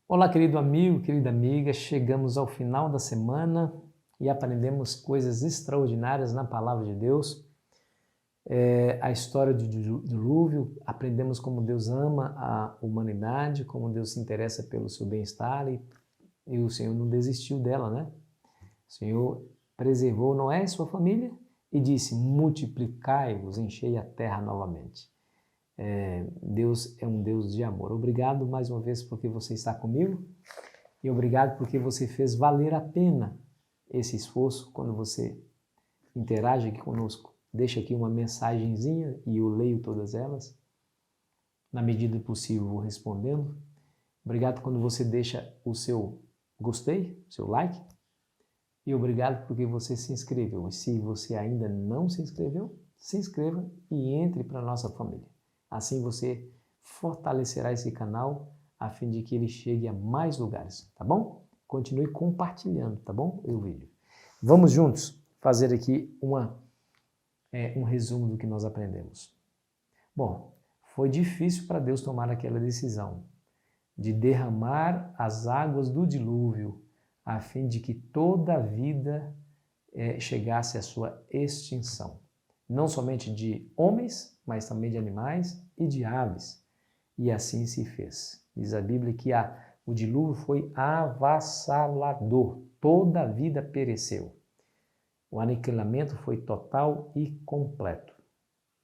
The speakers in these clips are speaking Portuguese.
Olá, querido amigo, querida amiga, chegamos ao final da semana e aprendemos coisas extraordinárias na Palavra de Deus. A história do dilúvio, aprendemos como Deus ama a humanidade, como Deus se interessa pelo seu bem-estar e o Senhor não desistiu dela, né? O Senhor preservou Noé e sua família e disse: multiplicai-vos, enchei a terra novamente. Deus é um Deus de amor. Obrigado mais uma vez porque você está comigo e obrigado porque você fez valer a pena esse esforço quando você interage aqui conosco. Deixa aqui uma mensagenzinha e eu leio todas elas. Na medida do possível vou respondendo. Obrigado quando você deixa o seu gostei, o seu like. E obrigado porque você se inscreveu. E se você ainda não se inscreveu, se inscreva e entre para a nossa família. Assim você fortalecerá esse canal a fim de que ele chegue a mais lugares, tá bom? Continue compartilhando, tá bom? O vídeo. Vamos juntos fazer aqui um resumo do que nós aprendemos. Bom, foi difícil para Deus tomar aquela decisão de derramar as águas do dilúvio a fim de que toda a vida chegasse à sua extinção. Não somente de homens, mas também de animais e de aves. E assim se fez. Diz a Bíblia que o dilúvio foi avassalador. Toda a vida pereceu. O aniquilamento foi total e completo.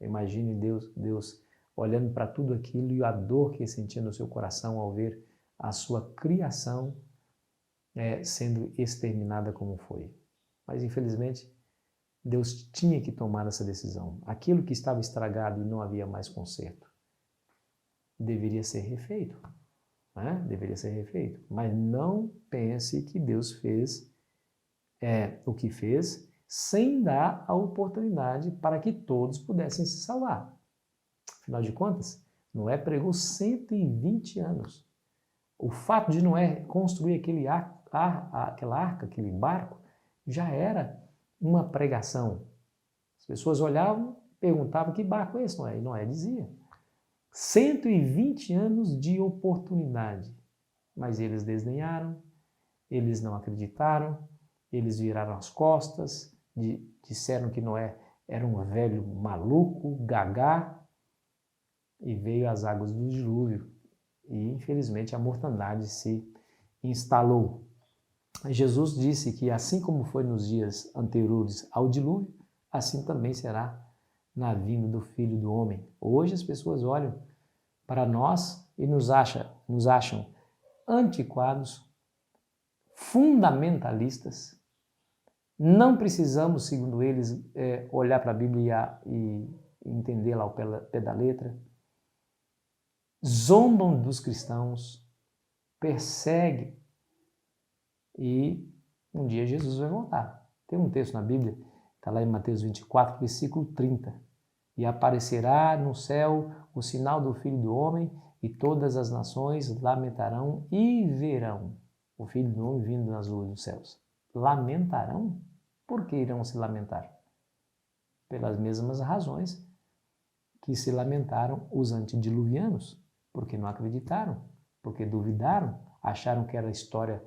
Imagine Deus olhando para tudo aquilo e a dor que sentia no seu coração ao ver a sua criação sendo exterminada como foi. Mas infelizmente Deus tinha que tomar essa decisão. Aquilo que estava estragado e não havia mais conserto deveria ser refeito. Né? Deveria ser refeito. Mas não pense que Deus fez o que fez sem dar a oportunidade para que todos pudessem se salvar. Afinal de contas, Noé pregou 120 anos. O fato de Noé construir aquela arca, aquele barco, já era uma pregação. As pessoas olhavam, perguntavam: que barco é esse, Noé? E Noé dizia. 120 anos de oportunidade. Mas eles desdenharam, eles não acreditaram, eles viraram as costas, disseram que Noé era um velho maluco, gagá, e veio as águas do dilúvio. E infelizmente a mortandade se instalou. Jesus disse que assim como foi nos dias anteriores ao dilúvio, assim também será na vinda do Filho do Homem. Hoje as pessoas olham para nós e nos acham antiquados, fundamentalistas. Não precisamos, segundo eles, olhar para a Bíblia e entendê-la ao pé da letra. Zombam dos cristãos, perseguem. E um dia Jesus vai voltar. Tem um texto na Bíblia, está lá em Mateus 24, versículo 30. E aparecerá no céu o sinal do Filho do Homem, e todas as nações lamentarão e verão o Filho do Homem vindo nas nuvens dos céus. Lamentarão? Por que irão se lamentar? Pelas mesmas razões que se lamentaram os antediluvianos, porque não acreditaram, porque duvidaram, acharam que era história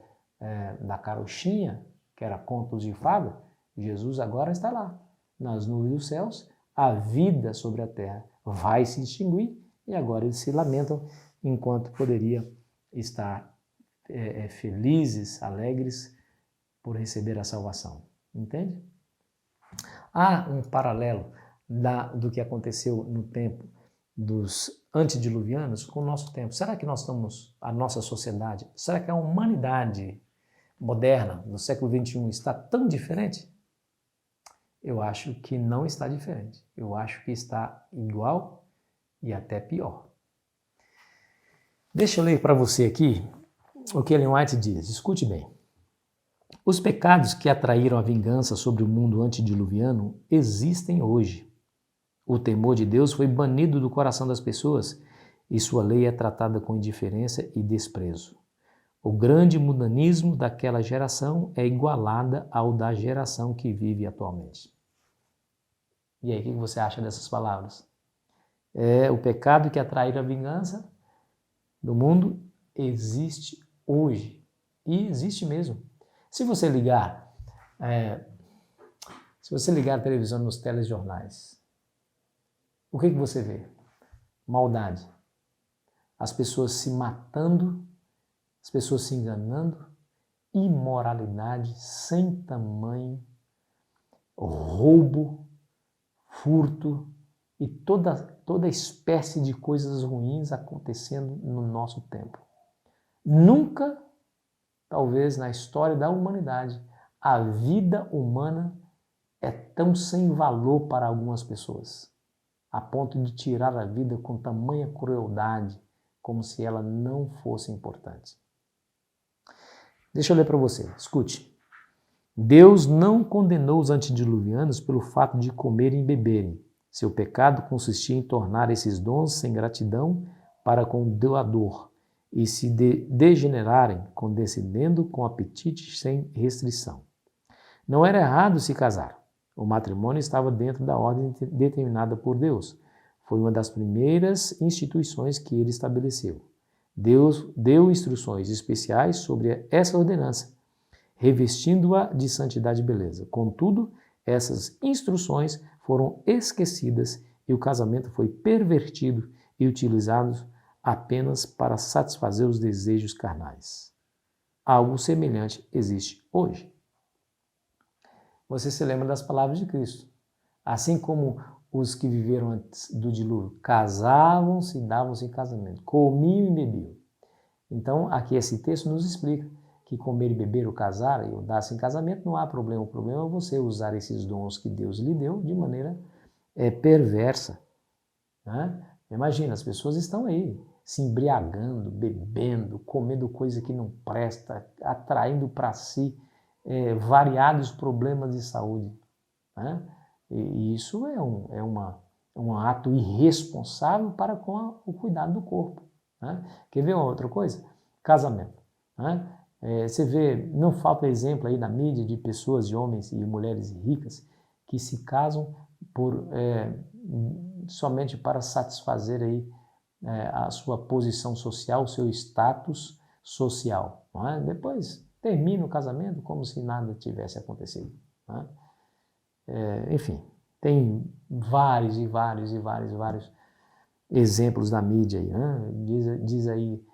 da carochinha, que era contos de fada. Jesus agora está lá, nas nuvens dos céus, a vida sobre a terra vai se extinguir e agora eles se lamentam enquanto poderia estar felizes, alegres por receber a salvação. Entende? Há um paralelo do que aconteceu no tempo dos antediluvianos com o nosso tempo. Será que nós estamos, a nossa sociedade, será que a humanidade moderna do século XXI está tão diferente? Eu acho que não está diferente. Eu acho que está igual e até pior. Deixa eu ler para você aqui o que Ellen White diz. Escute bem. Os pecados que atraíram a vingança sobre o mundo antediluviano existem hoje. O temor de Deus foi banido do coração das pessoas e sua lei é tratada com indiferença e desprezo. O grande mundanismo daquela geração é igualada ao da geração que vive atualmente. E aí, o que você acha dessas palavras? O pecado que atraíra a vingança do mundo existe hoje. E existe mesmo. Se você ligar a televisão nos telejornais, o que você vê? Maldade. As pessoas se matando, as pessoas se enganando, imoralidade sem tamanho, roubo, furto e toda espécie de coisas ruins acontecendo no nosso tempo. Nunca, talvez na história da humanidade, a vida humana é tão sem valor para algumas pessoas, a ponto de tirar a vida com tamanha crueldade, como se ela não fosse importante. Deixa eu ler para você, escute. Deus não condenou os antediluvianos pelo fato de comerem e beberem. Seu pecado consistia em tornar esses dons sem gratidão para com o doador e se degenerarem, condescendendo com apetite sem restrição. Não era errado se casar. O matrimônio estava dentro da ordem determinada por Deus. Foi uma das primeiras instituições que ele estabeleceu. Deus deu instruções especiais sobre essa ordenança, revestindo-a de santidade e beleza. Contudo, essas instruções foram esquecidas e o casamento foi pervertido e utilizado apenas para satisfazer os desejos carnais. Algo semelhante existe hoje. Você se lembra das palavras de Cristo. Assim como os que viveram antes do dilúvio casavam-se e davam-se em casamento, comiam e bebiam. Então, aqui esse texto nos explica que comer e beber, ou casar ou dar-se em casamento não há problema. O problema é você usar esses dons que Deus lhe deu de maneira perversa. Né? Imagina, as pessoas estão aí se embriagando, bebendo, comendo coisa que não presta, atraindo para si variados problemas de saúde. Né? E isso é um ato irresponsável para com o cuidado do corpo. Né? Quer ver uma outra coisa? Casamento. Né? Você vê, não falta exemplo aí na mídia de pessoas, de homens e mulheres ricas que se casam somente para satisfazer aí, a sua posição social, o seu status social. Não é? Depois termina o casamento como se nada tivesse acontecido. Não é? Enfim, tem vários exemplos na mídia aí. Né? Diz aí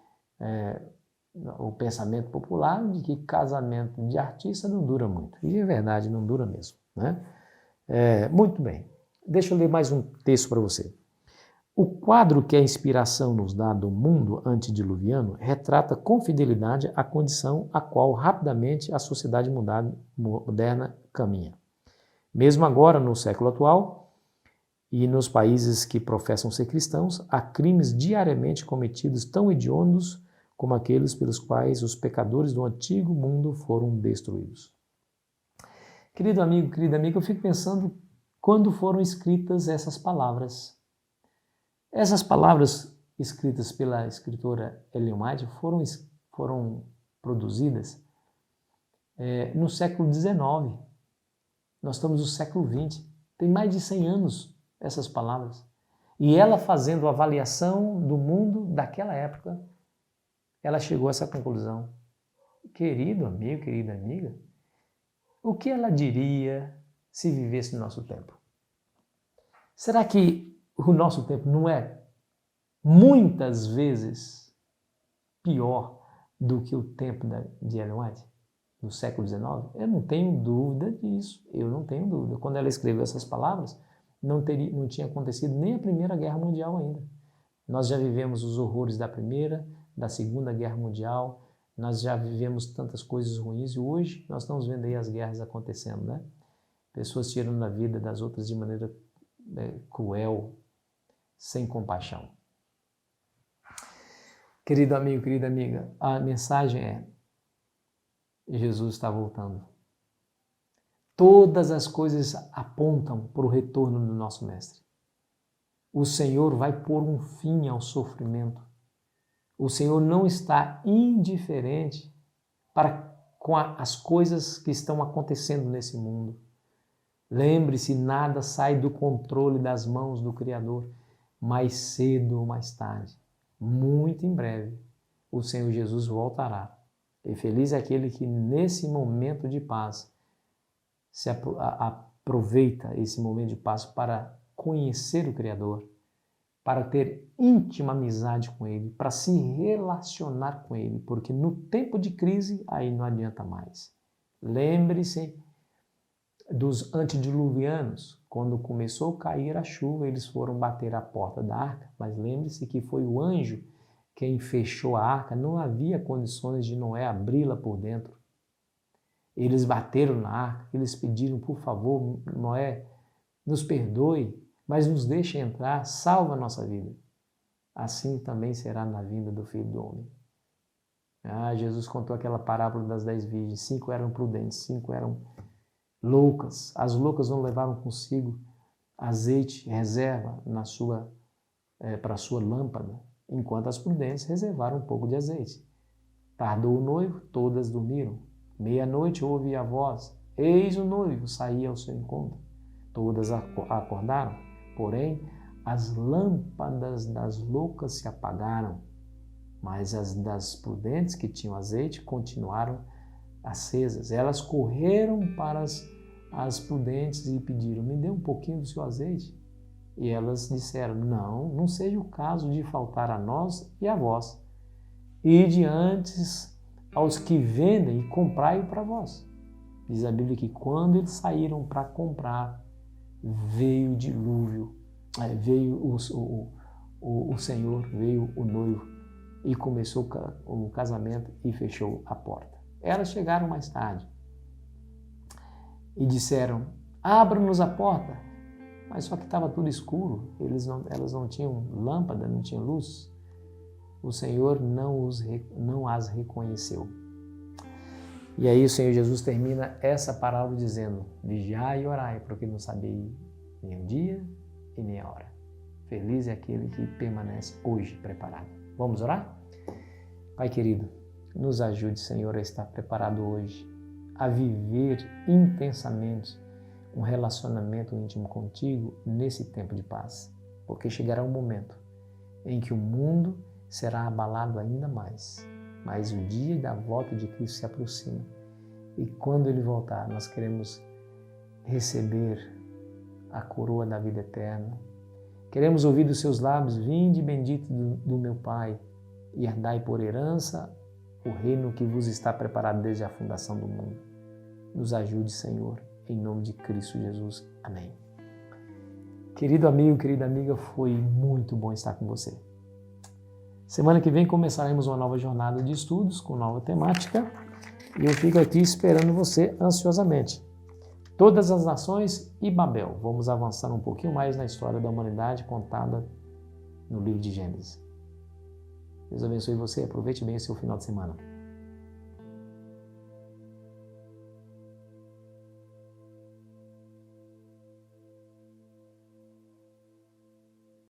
o pensamento popular de que casamento de artista não dura muito. E é verdade, não dura mesmo. Né? Muito bem. Deixa eu ler mais um texto para você. O quadro que a inspiração nos dá do mundo antediluviano retrata com fidelidade a condição a qual rapidamente a sociedade moderna caminha. Mesmo agora, no século atual, e nos países que professam ser cristãos, há crimes diariamente cometidos tão hediondos como aqueles pelos quais os pecadores do antigo mundo foram destruídos. Querido amigo, querida amiga, eu fico pensando quando foram escritas essas palavras. Essas palavras escritas pela escritora Ellen White foram produzidas no século XIX. Nós estamos no século XX. Tem mais de 100 anos essas palavras. E ela, fazendo a avaliação do mundo daquela época, ela chegou a essa conclusão. Querido amigo, querida amiga, o que ela diria se vivesse no nosso tempo? Será que o nosso tempo não é muitas vezes pior do que o tempo de Ellen White, do século XIX? Eu não tenho dúvida disso, eu não tenho dúvida. Quando ela escreveu essas palavras, não tinha acontecido nem a Primeira Guerra Mundial ainda. Nós já vivemos os horrores da Primeira, da Segunda Guerra Mundial, nós já vivemos tantas coisas ruins e hoje nós estamos vendo aí as guerras acontecendo, né? Pessoas tirando a vida das outras de maneira cruel, sem compaixão. Querido amigo, querida amiga, a mensagem é: Jesus está voltando. Todas as coisas apontam para o retorno do nosso Mestre. O Senhor vai pôr um fim ao sofrimento. O Senhor não está indiferente com as coisas que estão acontecendo nesse mundo. Lembre-se, nada sai do controle das mãos do Criador. Mais cedo ou mais tarde, muito em breve, o Senhor Jesus voltará E feliz é aquele que nesse momento de paz aproveita esse momento de paz para conhecer o Criador, para ter íntima amizade com Ele, para se relacionar com Ele, porque no tempo de crise aí não adianta mais. Lembre-se dos antediluvianos, quando começou a cair a chuva, eles foram bater a porta da arca, mas lembre-se que foi o anjo quem fechou a arca, não havia condições de Noé abri-la por dentro. Eles bateram na arca, eles pediram, por favor, Noé, nos perdoe, mas nos deixe entrar, salva a nossa vida. Assim também será na vinda do Filho do Homem. Jesus contou aquela parábola das 10 virgens, 5 eram prudentes, 5 eram loucas. As loucas não levaram consigo azeite, reserva para a sua lâmpada, enquanto as prudentes reservaram um pouco de azeite. Tardou o noivo, todas dormiram. Meia-noite ouve a voz, eis o noivo, saía ao seu encontro. Todas acordaram, porém as lâmpadas das loucas se apagaram, mas as das prudentes que tinham azeite continuaram acesas. Elas correram para as prudentes e pediram, me dê um pouquinho do seu azeite. E elas disseram, não seja o caso de faltar a nós e a vós. Ide antes aos que vendem e comprai-o para vós. Diz a Bíblia que quando eles saíram para comprar, veio o dilúvio, veio o Senhor, veio o noivo e começou o casamento e fechou a porta. Elas chegaram mais tarde e disseram, abra-nos a porta. Mas só que estava tudo escuro, elas não tinham lâmpada, não tinham luz. O Senhor não as reconheceu. E aí o Senhor Jesus termina essa parábola dizendo, vigiai e orai, porque não sabeis nem o dia e nem a hora. Feliz é aquele que permanece hoje preparado. Vamos orar? Pai querido, nos ajude, Senhor, a estar preparado hoje, a viver intensamente um relacionamento íntimo contigo nesse tempo de paz, porque chegará um momento em que o mundo será abalado ainda mais, mas o dia da volta de Cristo se aproxima e quando Ele voltar nós queremos receber a coroa da vida eterna, queremos ouvir dos seus lábios, vinde bendito do meu Pai e herdai por herança o reino que vos está preparado desde a fundação do mundo. Nos ajude, Senhor, em nome de Cristo Jesus. Amém. Querido amigo, querida amiga, foi muito bom estar com você. Semana que vem começaremos uma nova jornada de estudos com nova temática e eu fico aqui esperando você ansiosamente. Todas as nações e Babel. Vamos avançar um pouquinho mais na história da humanidade contada no livro de Gênesis. Deus abençoe você, aproveite bem o seu final de semana.